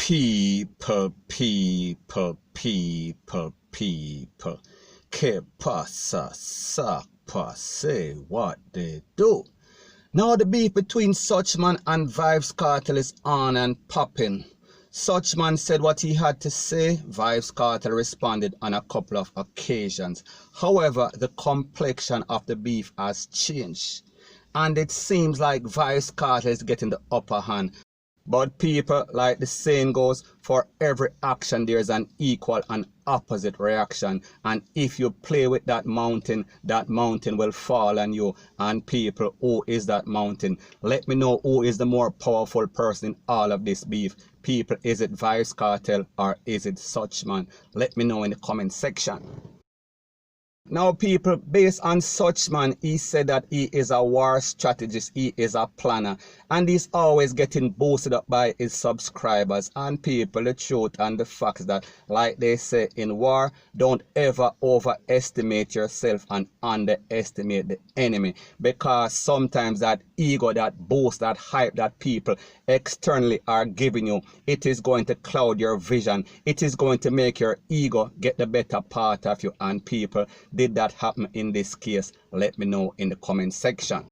People. Que pasa, sakpa, say what they do. Now the beef between Suchman and Vybz Kartel is on and popping. Suchman said what he had to say. Vybz Kartel responded on a couple of occasions. However, the complexion of the beef has changed. And it seems like Vybz Kartel is getting the upper hand. But people, like the saying goes, for every action there is an equal and opposite reaction. And if you play with that mountain will fall on you. And people, who is that mountain? Let me know who is the more powerful person in all of this beef. People, is it Vybz Kartel or is it Suchman? Let me know in the comment section. Now people, based on Suchman, he said that he is a war strategist, he is a planner, and he's always getting boosted up by his subscribers. And people, the truth and the fact is that, like they say in war, don't ever overestimate yourself and underestimate the enemy, because sometimes that ego, that boost, that hype that people externally are giving you, it is going to cloud your vision. It is going to make your ego get the better part of you. And people, did that happen in this case? Let me know in the comment section.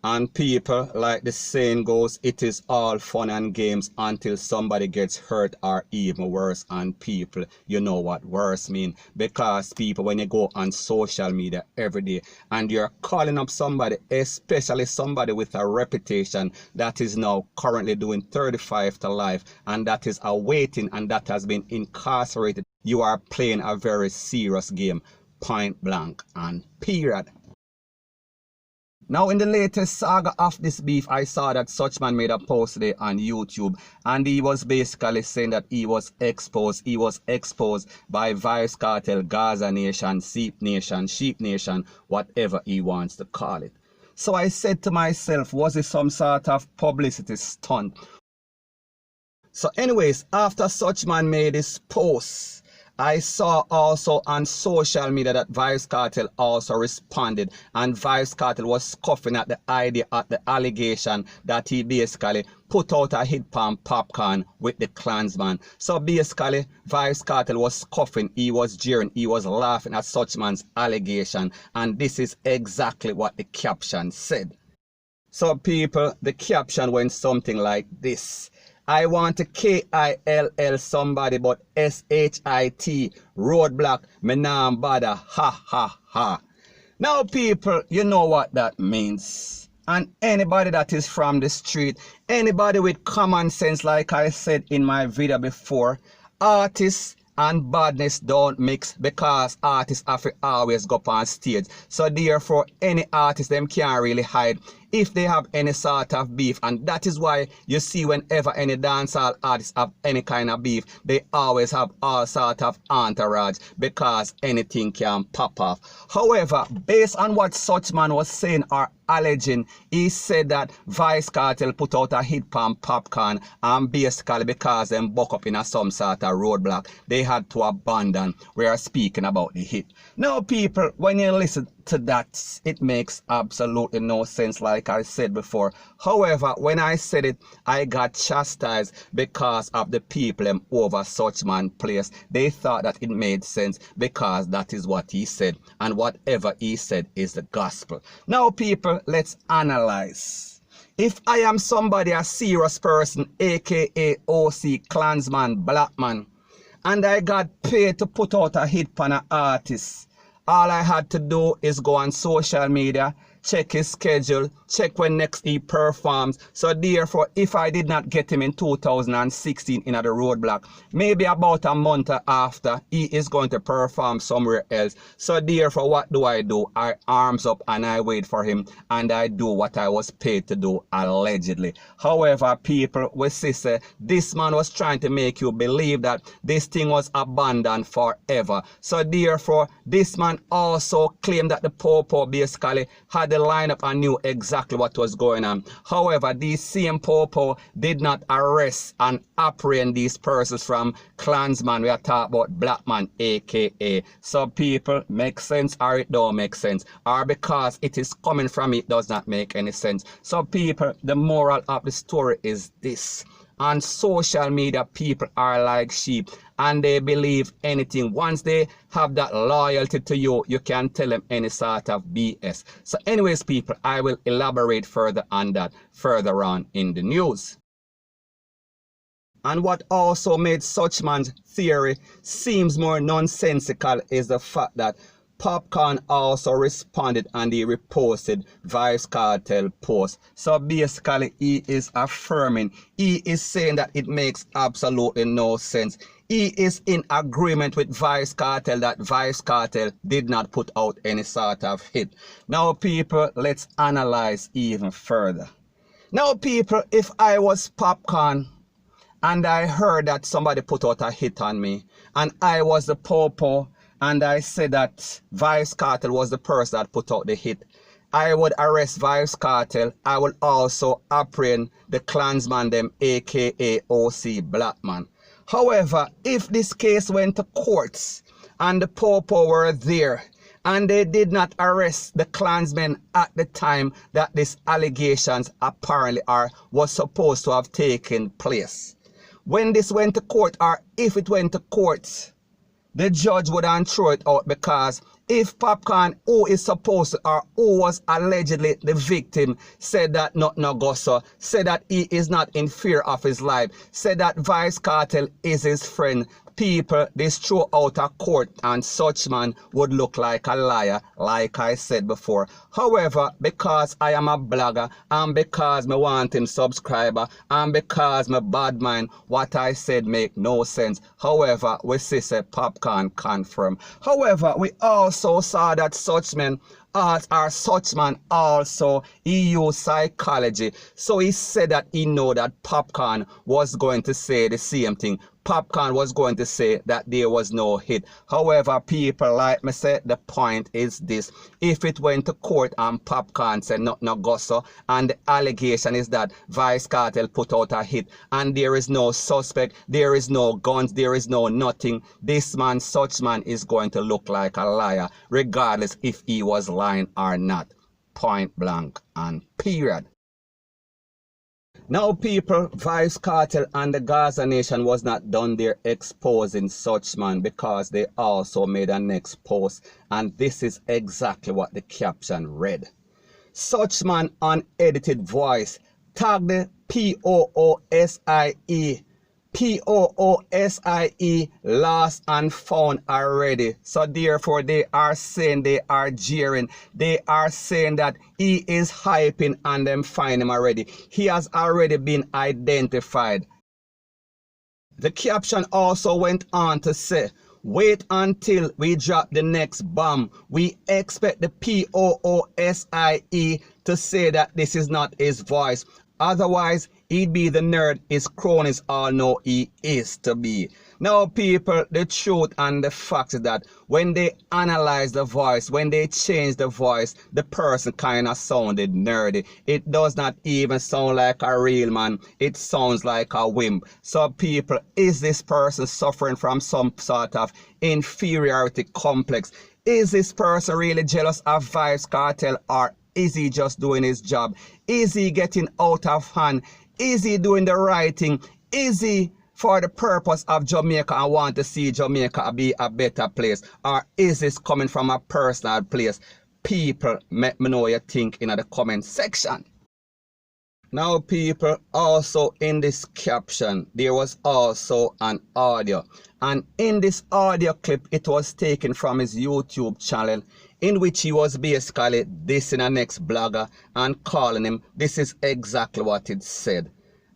And people, like the saying goes, it is all fun and games until somebody gets hurt or even worse. And people, you know what worse mean, because people, when you go on social media every day and you're calling up somebody, especially somebody with a reputation that is now currently doing 35 to life, and that is awaiting and that has been incarcerated, you are playing a very serious game, point blank and period. Now in the latest saga of this beef, I saw that Suchman made a post today on YouTube, and he was basically saying that he was exposed by Vybz Kartel, Gaza Nation, Sheep Nation, whatever he wants to call it. So I said to myself, was it some sort of publicity stunt? So anyways, after Suchman made his post, I saw also on social media that Vybz Kartel also responded, and Vybz Kartel was scoffing at the idea, at the allegation that he basically put out a hit on Popcaan with the KLANSMAN. So basically, Vybz Kartel was scoffing, he was jeering, he was laughing at Suchman's allegation, and this is exactly what the caption said. So people, the caption went something like this: I want to KILL somebody, but SHIT, roadblock, me nah bother, ha ha ha. Now people, you know what that means. And anybody that is from the street, anybody with common sense, like I said in my video before, artists and badness don't mix, because artists have to always go up on stage. So therefore, any artist, them can't really hide if they have any sort of beef. And that is why you see whenever any dancehall artists have any kind of beef, they always have all sort of entourage, because anything can pop off. However, based on what Suchman was saying or alleging, he said that Vybz Kartel put out a hit on Popcaan, and basically because them buck up in some sort of roadblock, they had to abandon. We are speaking about the hit. Now people, when you listen to that, it makes absolutely no sense, like I said before. However, when I said it, I got chastised because of the people over Suchman place. They thought that it made sense because that is what he said, and whatever he said is the gospel. Now people, let's analyze. If I am somebody, a serious person, aka OC, Klansman, black man, and I got paid to put out a hit on an artist, all I had to do is go on social media, check his schedule, check when next he performs. So therefore, if I did not get him in 2016 in the roadblock, maybe about a month after, he is going to perform somewhere else. So therefore, what do? I arms up and I wait for him, and I do what I was paid to do, allegedly. However, people, we say this man was trying to make you believe that this thing was abandoned forever. So therefore, this man also claimed that the Popo basically had the lineup and knew exactly what was going on. However, these same Popo did not arrest and apprehend these persons from KLANSMAN. We are talking about black man, aka. So people, make sense or it don't make sense, or because it is coming from it does not make any sense. So people, the moral of the story is this: On social media, people are like sheep and they believe anything. Once they have that loyalty to you, you can tell them any sort of BS. So anyways, people, I will elaborate further on that further on in the news. And what also made Suchman's theory seems more nonsensical is the fact that Popcaan also responded and he reposted Vybz Kartel post. So basically he is affirming, he is saying that it makes absolutely no sense. He is in agreement with Vybz Kartel that Vybz Kartel did not put out any sort of hit. Now people, let's analyze even further. Now people, if I was Popcaan and I heard that somebody put out a hit on me and I was the popo, and I said that Vybz Kartel was the person that put out the hit, I would arrest Vybz Kartel. I would also apprehend the KLANSMAN them, aka OC Blackman. However, if this case went to courts and the popo were there and they did not arrest the KLANSMEN at the time that these allegations apparently was supposed to have taken place, when this went to court, or if it went to court, the judge wouldn't throw it out, because if Popcaan, who is supposed to, or who was allegedly the victim, said that nothing no go so, said that he is not in fear of his life, said that Vybz Kartel is his friend, people, this throw out a court and Suchman would look like a liar, like I said before. However, because I am a blogger and because me want him subscriber and because me bad mind, what I said make no sense. However, we see say Popcaan confirm. However, we also saw that Suchman also, he used psychology. So he said that he know that Popcaan was going to say the same thing. Popcaan was going to say that there was no hit. However, people, like me said, the point is this. If it went to court and Popcaan said nothing no go so, and the allegation is that Vybz Kartel put out a hit and there is no suspect, there is no guns, there is no nothing, this man, Suchman, is going to look like a liar, regardless if he was lying or not. Point blank and period. Now people, Vybz Kartel and the Gaza Nation was not done there exposing Suchman, because they also made a next post, and this is exactly what the caption read. Suchman unedited voice, tag the POOSIE, lost and found already. So therefore they are saying, they are jeering, they are saying that he is hyping and them find him already. He has already been identified. The caption also went on to say, wait until we drop the next bomb. We expect the POOSIE to say that this is not his voice. Otherwise, he'd be the nerd his cronies all know he is to be. Now, people, the truth and the fact is that when they analyze the voice, when they change the voice, the person kind of sounded nerdy. It does not even sound like a real man. It sounds like a wimp. So, people, is this person suffering from some sort of inferiority complex? Is this person really jealous of Vybz Kartel, or is he just doing his job? Is he getting out of hand? Is he doing the right thing? Is he for the purpose of Jamaica and want to see Jamaica be a better place? Or is this coming from a personal place? People, let me know what you think in the comment section. Now people, also in this caption, there was also an audio. And in this audio clip, it was taken from his YouTube channel, in which he was basically dissing a next blogger and calling him, this is exactly what it said,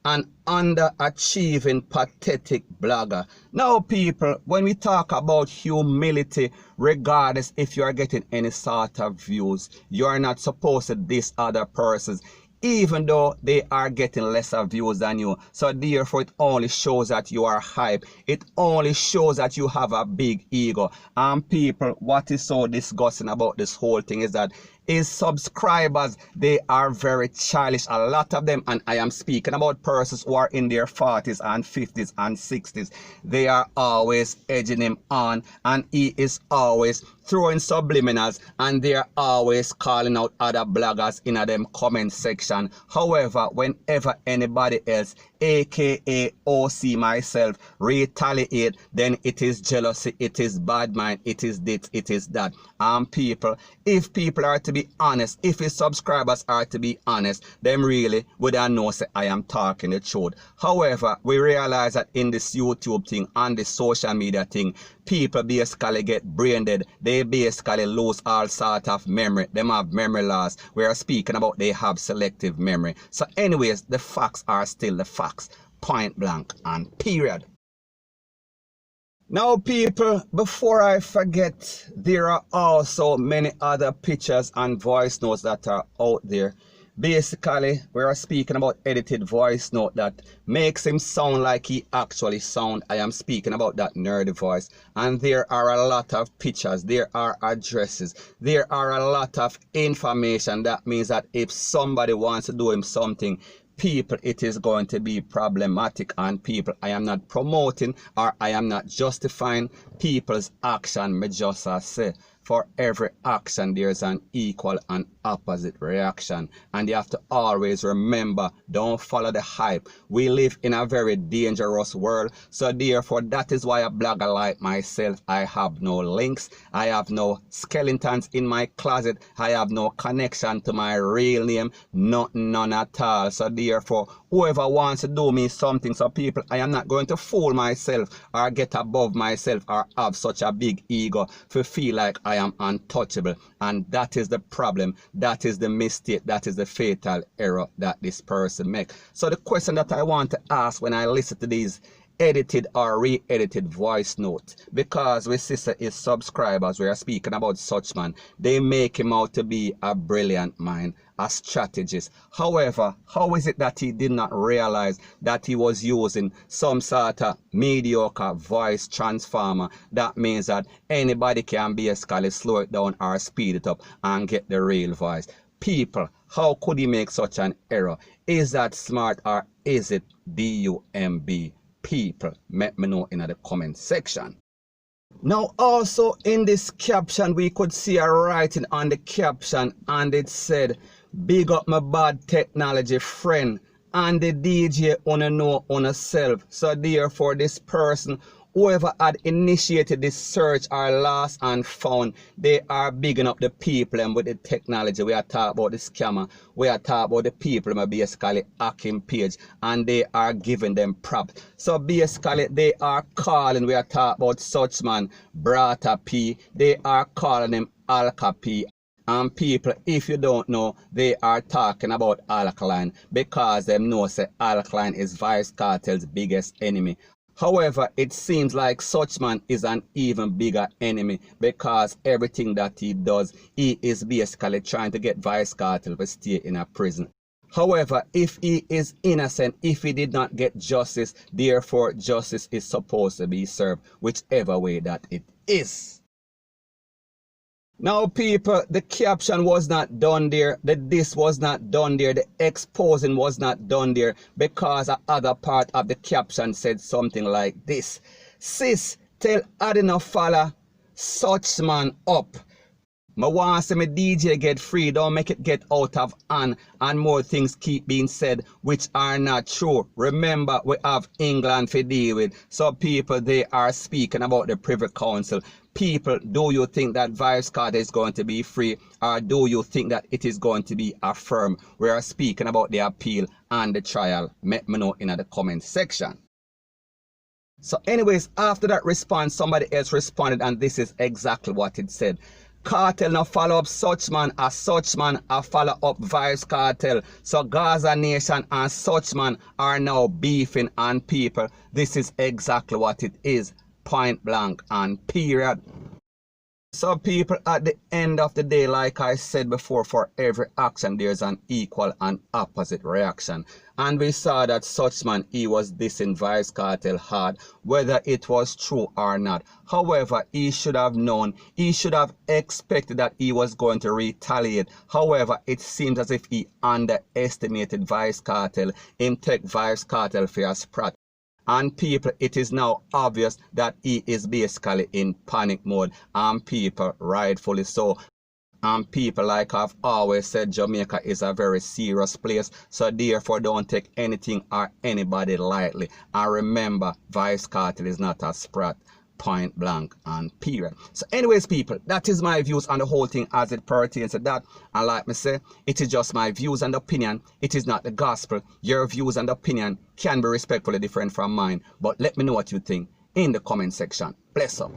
an underachieving, pathetic blogger. Now people, when we talk about humility, regardless if you are getting any sort of views, you are not supposed to diss other persons, even though they are getting lesser views than you. So therefore it only shows that you are hype. It only shows that you have a big ego. And people, what is so disgusting about this whole thing is that his subscribers, they are very childish, a lot of them, and I am speaking about persons who are in their 40s and 50s and 60s. They are always edging him on, and he is always throwing subliminals, and they are always calling out other bloggers in them comment section. However, whenever anybody else aka OC myself, retaliate, then it is jealousy, it is bad mind, it is this, it is that. People, if people are to be honest, if his subscribers are to be honest, them really would I know say I am talking the truth. However, we realize that in this YouTube thing and the social media thing, people basically get brain dead. They basically lose all sort of memory. Them have memory loss. We are speaking about they have selective memory. So anyways, the facts are still the facts. Point blank and period. Now people, before I forget, there are also many other pictures and voice notes that are out there. Basically, we are speaking about edited voice note that makes him sound like he actually sound. I am speaking about that nerdy voice. And there are a lot of pictures, there are addresses, there are a lot of information. That means that if somebody wants to do him something, people, it is going to be problematic. And people, I am not promoting or I am not justifying people's action. Me just say for every action there's an equal and opposite reaction, and you have to always remember, don't follow the hype. We live in a very dangerous world, so therefore that is why a blogger like myself, I have no links, I have no skeletons in my closet, I have no connection to my real name, none at all. So therefore whoever wants to do me something, so people, I am not going to fool myself or get above myself or have such a big ego to feel like I am untouchable. And that is the problem, that is the mistake, that is the fatal error that this person makes. So the question that I want to ask when I listen to these edited or re-edited voice note, because we see his subscribers, we are speaking about such man, they make him out to be a brilliant mind, a strategist. However, how is it that he did not realize that he was using some sort of mediocre voice transformer? That means that anybody can basically slow it down or speed it up and get the real voice. People, how could he make such an error? Is that smart or is it dumb? People, let me know in the comment section. Now also in this caption we could see a writing on the caption, and it said, big up my bad technology friend and the DJ wanna know on herself. So therefore this person, whoever had initiated this search are lost and found, they are bigging up the people and with the technology. We are talking about the scammer, we are talking about the people who are basically hacking page, and they are giving them props. So basically they are calling, we are talking about such man Brata P, they are calling him Alka P. And people, if you don't know, they are talking about Alkaline because they know say Alkaline is Vybz Kartel's biggest enemy. However, it seems like such man is an even bigger enemy because everything that he does, he is basically trying to get Vybz Kartel to stay in a prison. However, if he is innocent, if he did not get justice, therefore justice is supposed to be served, whichever way that it is. Now people, the caption was not done there, the diss was not done there, the exposing was not done there, because the other part of the caption said something like this. Sis, tell Adina fella, such man up. I want to see my DJ get free, don't make it get out of hand, and more things keep being said which are not true. Remember, we have England to deal with, so people, they are speaking about the Privy Council. People, do you think that Vybz Kartel is going to be free, or do you think that it is going to be affirmed? We are speaking about the appeal and the trial. Let me know in the comment section. So anyways, after that response, somebody else responded, and this is exactly what it said. Kartel now follow up such man, a such man a follow up Vybz Kartel. So Gaza Nation and such man are now beefing on people. This is exactly what it is. Point blank and period. So people, at the end of the day, like I said before, for every action there's an equal and opposite reaction. And we saw that such man, he was dissing Vybz Kartel hard, whether it was true or not. However, he should have known, he should have expected that he was going to retaliate. However, it seems as if he underestimated Vybz Kartel. Him take Vybz Kartel for a sprat. And people, it is now obvious that he is basically in panic mode, and people, rightfully so. And people, like I've always said, Jamaica is a very serious place. So therefore, don't take anything or anybody lightly. And remember, Vybz Kartel is not a sprat. Point blank and period. So anyways, people, that is my views on the whole thing as it pertains to that. And like me say, it is just my views and opinion. It is not the gospel. Your views and opinion can be respectfully different from mine. But let me know what you think in the comment section. Bless up.